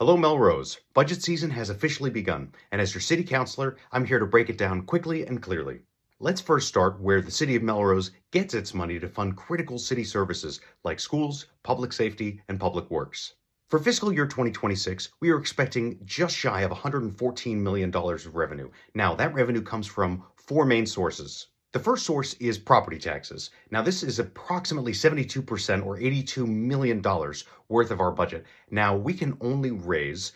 Hello, Melrose. Budget season has officially begun, and as your city councilor, I'm here to break it down quickly and clearly. Let's first start where the city of Melrose gets its money to fund critical city services like schools, public safety, and public works. For fiscal year 2026, we are expecting just shy of $114 million of revenue. Now, that revenue comes from four main sources. The first source is property taxes. Now, this is approximately 72% or $82 million worth of our budget. Now, we can only raise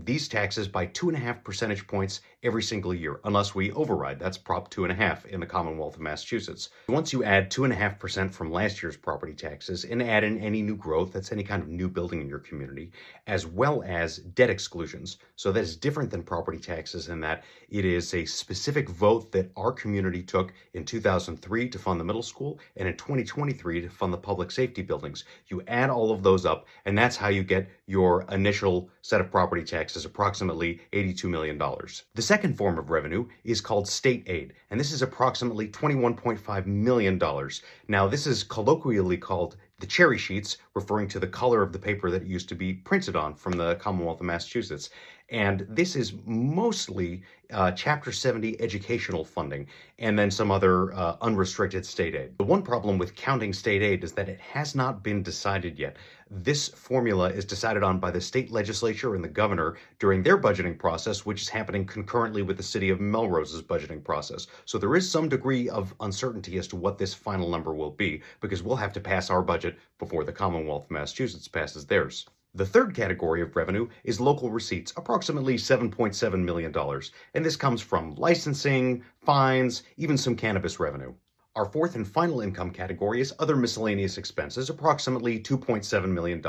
these taxes by 2.5 percentage points every single year, unless we override. That's Prop 2.5 in the Commonwealth of Massachusetts. Once you add 2.5% from last year's property taxes and add in any new growth, that's any kind of new building in your community, as well as debt exclusions. So that is different than property taxes in that it is a specific vote that our community took in 2003 to fund the middle school and in 2023 to fund the public safety buildings. You add all of those up, and that's how you get your initial set of property taxes, approximately $82 million. The second form of revenue is called state aid, and this is approximately $21.5 million. Now, this is colloquially called the cherry sheets, referring to the color of the paper that it used to be printed on from the Commonwealth of Massachusetts. And this is mostly Chapter 70 educational funding and then some other unrestricted state aid. The one problem with counting state aid is that it has not been decided yet. This formula is decided on by the state legislature and the governor during their budgeting process, which is happening concurrently with the city of Melrose's budgeting process. So there is some degree of uncertainty as to what this final number will be, because we'll have to pass our budget before the Commonwealth of Massachusetts passes theirs. The third category of revenue is local receipts, approximately $7.7 million, and this comes from licensing, fines, even some cannabis revenue. Our fourth and final income category is other miscellaneous expenses, approximately $2.7 million,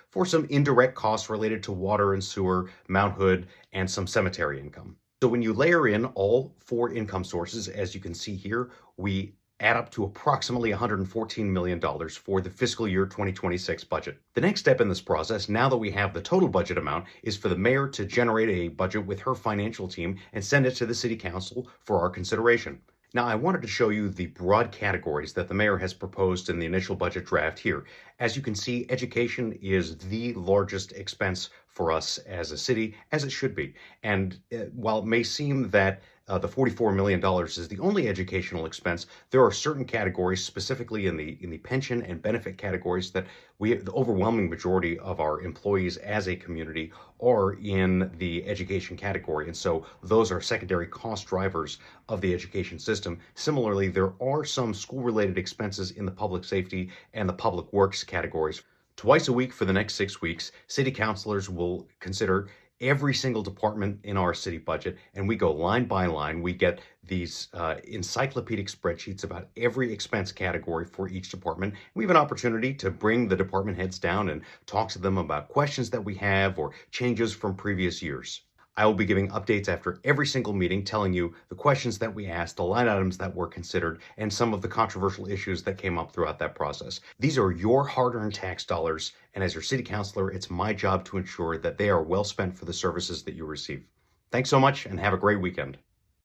for some indirect costs related to water and sewer, Mount Hood, and some cemetery income. So when you layer in all four income sources, as you can see here, we add up to approximately $114 million for the fiscal year 2026 budget. The next step in this process, now that we have the total budget amount, is for the mayor to generate a budget with her financial team and send it to the city council for our consideration. Now, I wanted to show you the broad categories that the mayor has proposed in the initial budget draft here. As you can see, education is the largest expense for us as a city, as it should be. And while it may seem that the $44 million is the only educational expense, there are certain categories, specifically in the pension and benefit categories, that the overwhelming majority of our employees as a community are in the education category. And so those are secondary cost drivers of the education system. Similarly, there are some school-related expenses in the public safety and the public works categories. Twice a week for the next 6 weeks, city councilors will consider every single department in our city budget, and we go line by line. We get these encyclopedic spreadsheets about every expense category for each department. We have an opportunity to bring the department heads down and talk to them about questions that we have or changes from previous years. I will be giving updates after every single meeting, telling you the questions that we asked, the line items that were considered, and some of the controversial issues that came up throughout that process. These are your hard-earned tax dollars, and as your city councilor, it's my job to ensure that they are well spent for the services that you receive. Thanks so much, and have a great weekend.